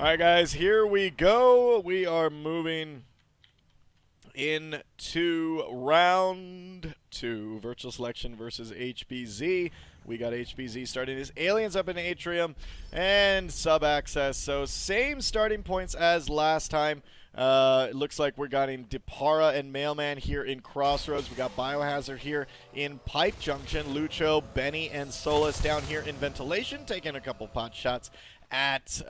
All right, guys, here we go. We are moving into round 2, virtual selection versus HBZ. We got HBZ starting his aliens up in Atrium and sub-access. So same starting points as last time. It looks like we're getting Depara and Mailman here in Crossroads. We got Biohazard here in Pipe Junction. Lucho, Benny, and Solus down here in Ventilation, taking a couple pot shots at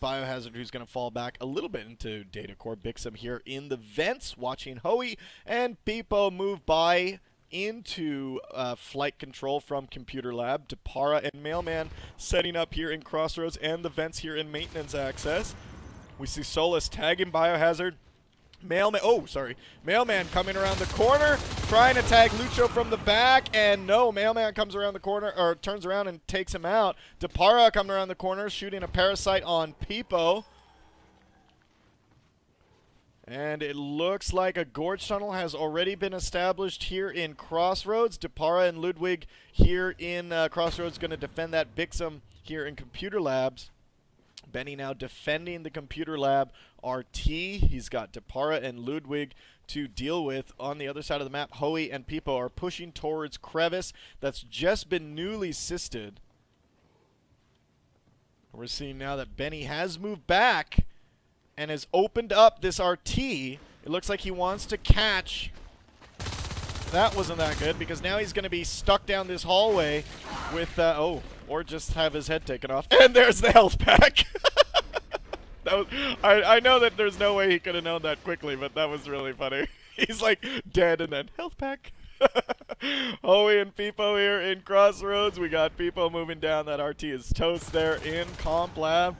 Biohazard, who's going to fall back a little bit into Data Core. Bixum here in the vents, watching Hoey and Peepo move by into flight control from Computer Lab. Depara and Mailman setting up here in Crossroads and the vents here in Maintenance Access. We see Solus tagging Biohazard. Mailman coming around the corner, trying to tag Lucho from the back, and no, Mailman comes around the corner, or turns around and takes him out. Depara coming around the corner, shooting a parasite on Peepo. And it looks like a gorge tunnel has already been established here in Crossroads. Depara and Ludwig here in Crossroads going to defend that. Bixum here in Computer Labs. Benny now defending the Computer Lab RT. He's got Depara and Ludwig to deal with. On the other side of the map, Hoey and Peepo are pushing towards Crevice that's just been newly sisted. We're seeing now that Benny has moved back and has opened up this RT. It looks like he wants to catch. That wasn't that good, because now he's going to be stuck down this hallway with, or just have his head taken off. And there's the health pack. I know that there's no way he could have known that quickly, but that was really funny. He's like dead and then health pack. Hoey and Peepo here in Crossroads. We got Peepo moving down. That RT is toast there in Comp Lab.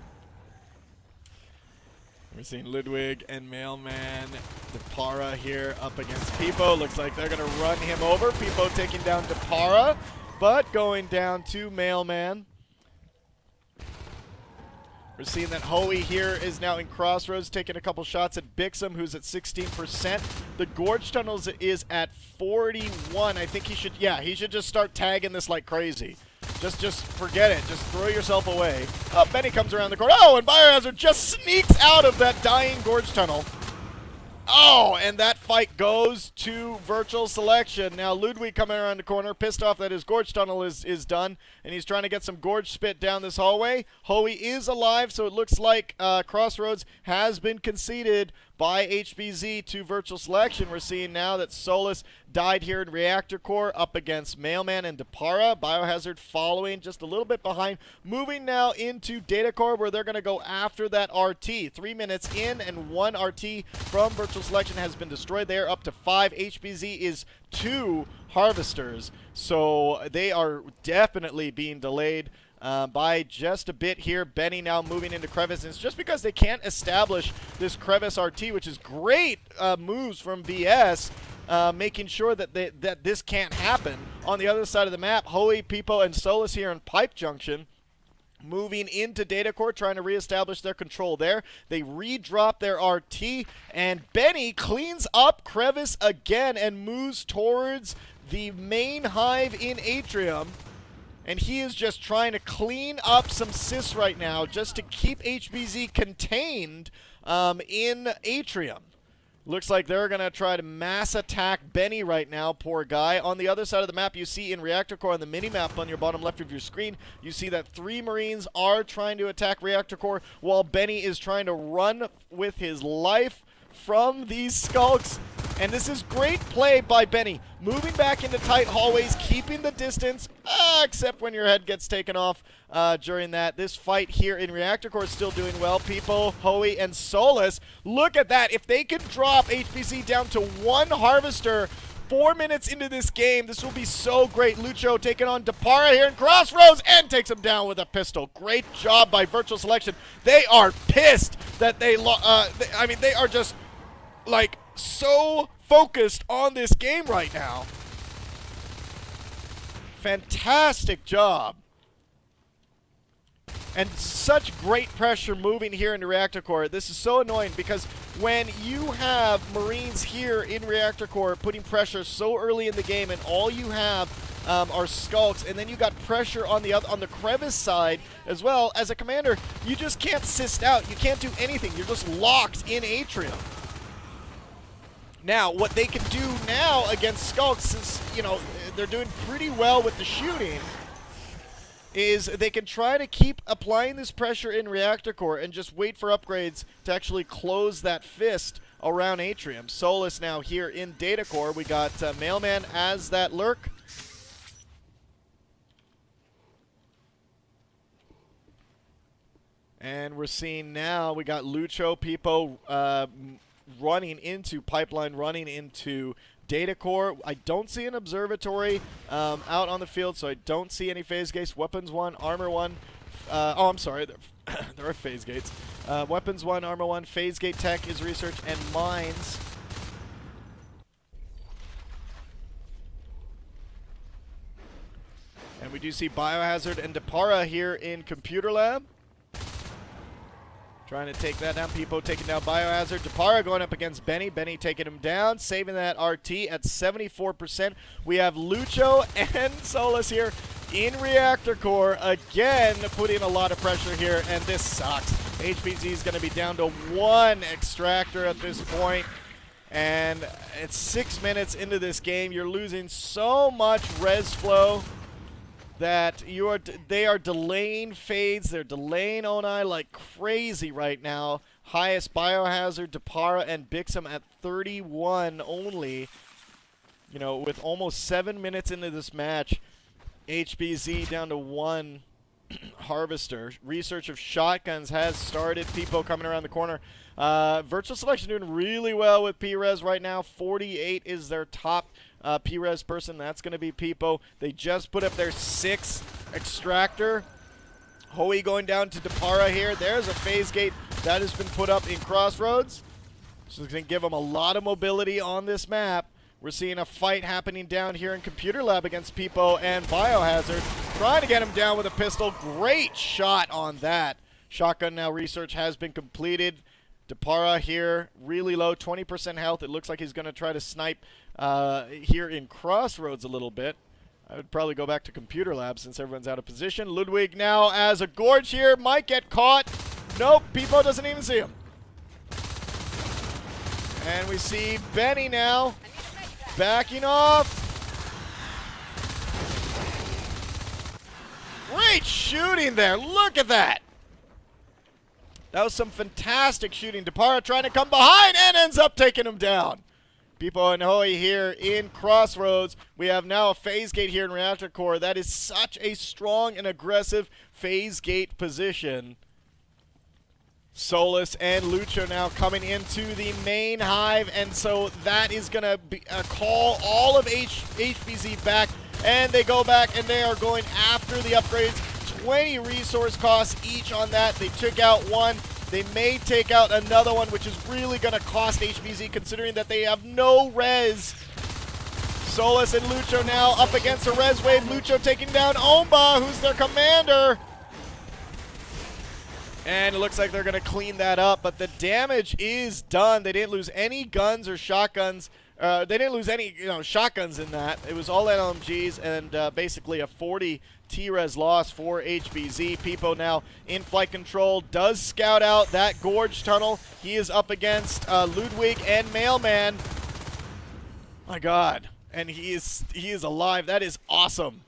We're seeing Ludwig and Mailman. Depara here up against Peepo. Looks like they're going to run him over. Peepo taking down Depara, but going down to Mailman. We're seeing that Hoey here is now in Crossroads, taking a couple shots at Bixum, who's at 16%. The Gorge Tunnels is at 41. I think he should just start tagging this like crazy. Just forget it. Just throw yourself away. Oh, Benny comes around the corner. Oh, and Biohazard just sneaks out of that dying Gorge Tunnel. Oh, and that fight goes to virtual selection. Now Ludwig coming around the corner, pissed off that his Gorge Tunnel is done, and he's trying to get some Gorge spit down this hallway. Hoey is alive, so it looks like Crossroads has been conceded by HBZ to virtual selection. We're seeing now that Solus died here in Reactor Core up against Mailman and Depara. Biohazard following just a little bit behind. Moving now into Data Core, where they're going to go after that RT. 3 minutes in, and 1 RT from virtual selection has been destroyed. They are up to 5. HBZ is 2 harvesters. So they are definitely being delayed by just a bit here. Benny now moving into Crevice. And it's just because they can't establish this Crevice RT, which is great moves from VS, making sure that that this can't happen. On the other side of the map, Hoey, Peepo, and Solus here in Pipe Junction, moving into Data Core, trying to reestablish their control there. They redrop their RT, and Benny cleans up Crevice again and moves towards the main hive in Atrium. And he is just trying to clean up some sys right now just to keep HBZ contained in Atrium. Looks like they're going to try to mass attack Benny right now, poor guy. On the other side of the map, you see in Reactor Core on the mini-map on your bottom left of your screen, you see that 3 Marines are trying to attack Reactor Core while Benny is trying to run with his life from these skulks. And this is great play by Benny, moving back into tight hallways, keeping the distance, except when your head gets taken off during that. This fight here in Reactor Core is still doing well. Peepo, Hoey, and Solus, look at that. If they could drop HBC down to 1 harvester 4 minutes into this game, this will be so great. Lucho taking on Depara here in Crossroads and takes him down with a pistol. Great job by virtual selection. They are pissed that they are just like so focused on this game right now. Fantastic job. And such great pressure moving here into Reactor Core. This is so annoying because when you have Marines here in Reactor Core putting pressure so early in the game and all you have are skulks, and then you got pressure on the crevice side as well. As a commander, you just can't assist out. You can't do anything. You're just locked in Atrium. Now, what they can do now against skulks, since, you know, they're doing pretty well with the shooting, is they can try to keep applying this pressure in Reactor Core and just wait for upgrades to actually close that fist around Atrium. Solus now here in Data Core. We got Mailman as that lurk. And we're seeing now we got Lucho, Pipo running into Pipeline, running into Data Core. I don't see an observatory out on the field, so I don't see any phase gates. Weapons 1, Armor 1. Oh, I'm sorry. There are phase gates. Weapons 1, Armor 1. Phase gate tech is research, and mines. And we do see Biohazard and Depara here in Computer Lab. Trying to take that down. Pipo taking down Biohazard. Depara going up against Benny. Benny taking him down, saving that RT at 74%. We have Lucho and Solus here in Reactor Core. Again, putting a lot of pressure here, and this sucks. HBZ is going to be down to 1 extractor at this point. And it's 6 minutes into this game. You're losing so much res flow that they are delaying fades. They're delaying Onai like crazy right now. Highest Biohazard, Depara, and Bixum at 31 only. You know, with almost 7 minutes into this match, HBZ down to 1 Harvester. Research of shotguns has started. Pipo coming around the corner. Virtual Selection doing really well with P-Res right now. 48 is their top P-Res person. That's going to be Pipo. They just put up their 6th extractor. Hoey going down to Depara here. There's a phase gate that has been put up in Crossroads. So it's going to give them a lot of mobility on this map. We're seeing a fight happening down here in Computer Lab against Pipo and Biohazard. Trying to get him down with a pistol. Great shot on that. Shotgun now research has been completed. Depara here, really low, 20% health. It looks like he's going to try to snipe here in Crossroads a little bit. I would probably go back to Computer Lab since everyone's out of position. Ludwig now as a Gorge here, might get caught. Nope, Pipo doesn't even see him. And we see Benny now backing off. Great shooting there, look at that. That was some fantastic shooting. Depara trying to come behind and ends up taking him down. Pipo and Hoey here in Crossroads. We have now a phase gate here in Reactor Core. That is such a strong and aggressive phase gate position. Solus and Lucho now coming into the main hive, and so that is going to call all of HBZ back, and they go back and they are going after the upgrades. 20 resource costs each on that. They took out 1. They may take out another one, which is really going to cost HBZ considering that they have no res. Solus and Lucho now up against a res wave. Lucho taking down Omba, who's their commander. And it looks like they're going to clean that up, but the damage is done. They didn't lose any guns or shotguns. They didn't lose any shotguns in that. It was all LMGs and basically a 40 T-res loss for HBZ. Pipo now in flight control, does scout out that Gorge tunnel. He is up against Ludwig and Mailman. My God, and he is alive. That is awesome.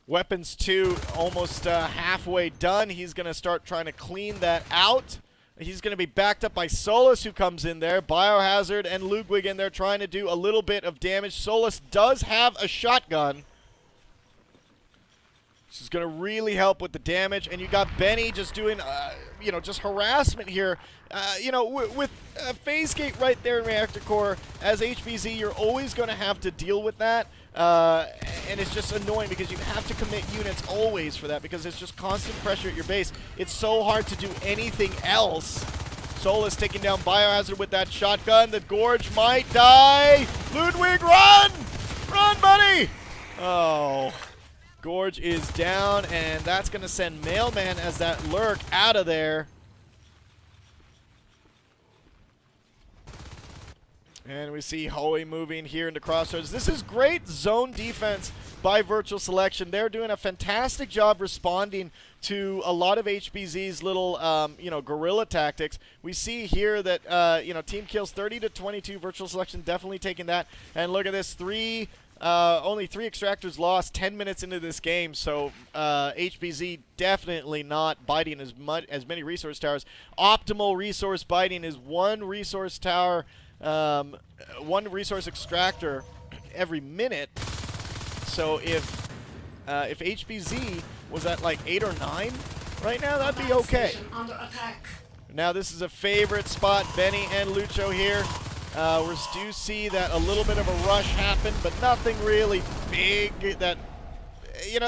Weapons 2 almost halfway done. He's going to start trying to clean that out. He's going to be backed up by Solus, who comes in there. Biohazard and Ludwig in there trying to do a little bit of damage. Solus does have a shotgun. This is going to really help with the damage. And you got Benny just doing, just harassment here. With phase gate right there in Reactor Core, as HBZ, you're always going to have to deal with that. And it's just annoying because you have to commit units always for that because it's just constant pressure at your base. It's so hard to do anything else. Solus taking down Biohazard with that shotgun. The Gorge might die. Ludwig, run! Run, buddy! Oh. Gorge is down, and that's going to send Mailman as that lurk out of there. And we see Hoey moving here into Crossroads. This is great zone defense by Virtual Selection. They're doing a fantastic job responding to a lot of HBZ's little, guerrilla tactics. We see here that, team kills 30-22. Virtual Selection definitely taking that. And look at this, only 3 extractors lost 10 minutes into this game. So HBZ definitely not biting as many resource towers. Optimal resource biting is 1 resource tower. 1 resource extractor every minute. So if HBZ was at like 8 or 9 right now, that'd be okay. Now this is a favorite spot, Benny and Lucho here. We do see that a little bit of a rush happened, but nothing really big. That,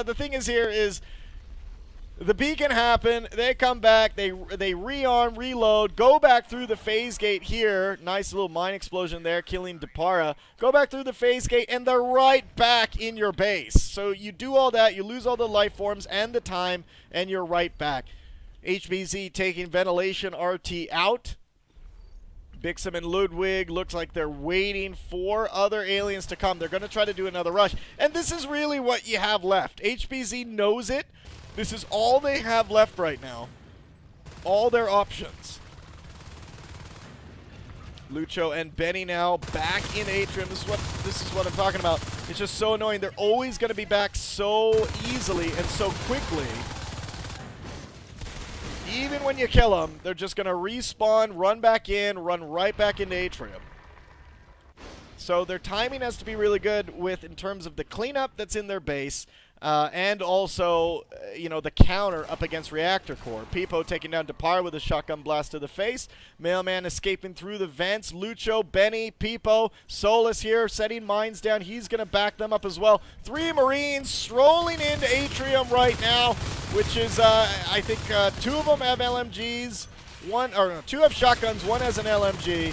the thing is here is the beacon happened, they come back, they rearm, reload, go back through the phase gate here. Nice little mine explosion there, killing Depara. Go back through the phase gate, and they're right back in your base. So you do all that, you lose all the life forms and the time, and you're right back. HBZ taking Ventilation RT out. Bixum and Ludwig looks like they're waiting for other aliens to come. They're going to try to do another rush. And this is really what you have left. HBZ knows it. This is all they have left right now. All their options. Lucho and Benny now back in Atrium. This is what I'm talking about. It's just so annoying. They're always going to be back so easily and so quickly. Even when you kill them, they're just going to respawn, run back in, run right back into Atrium. So their timing has to be really good in terms of the cleanup that's in their base. And also, the counter up against Reactor Core. Peepo taking down Depar with a shotgun blast to the face. Mailman escaping through the vents. Lucho, Benny, Peepo, Solus here setting mines down. He's going to back them up as well. 3 Marines strolling into Atrium right now, which is, I think, 2 of them have LMGs. 2 have shotguns, 1 has an LMG.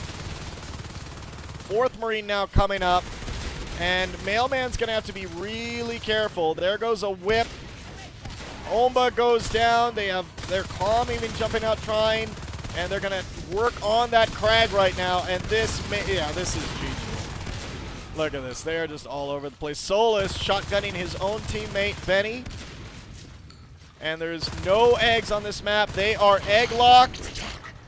4th Marine now coming up. And Mailman's going to have to be really careful. There goes a whip. Omba goes down. Their Calm even jumping out trying. And they're going to work on that crag right now. And this is GG. Look at this. They are just all over the place. Solus shotgunning his own teammate, Benny. And there's no eggs on this map. They are egg-locked.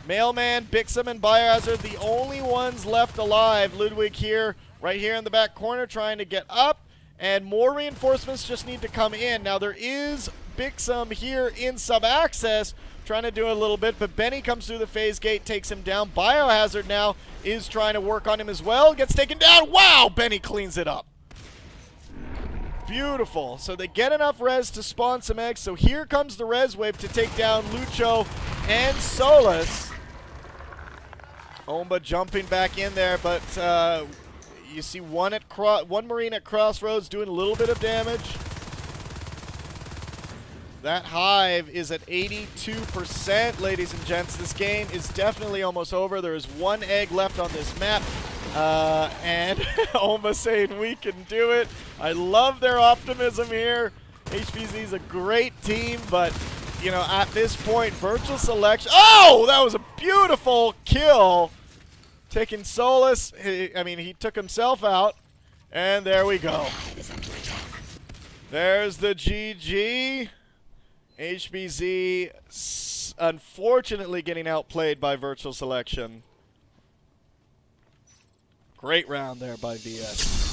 Mailman, Bixum, and Biohazard, the only ones left alive. Ludwig here. Right here in the back corner trying to get up, and more reinforcements just need to come in. Now there is Bixum here in sub-access trying to do a little bit, but Benny comes through the phase gate, takes him down. Biohazard now is trying to work on him as well, gets taken down. Wow, Benny cleans it up. Beautiful. So they get enough res to spawn some eggs, so here comes the res wave to take down Lucho and Solus. Omba jumping back in there, but you see one Marine at Crossroads doing a little bit of damage. That hive is at 82%, ladies and gents. This game is definitely almost over. There is 1 egg left on this map. And Oma saying we can do it. I love their optimism here. HBZ is a great team, but, at this point, Virtual Selection. Oh, that was a beautiful kill. Taking Solus, he took himself out, and there we go. There's the GG. HBZ unfortunately getting outplayed by Virtual Selection. Great round there by VS.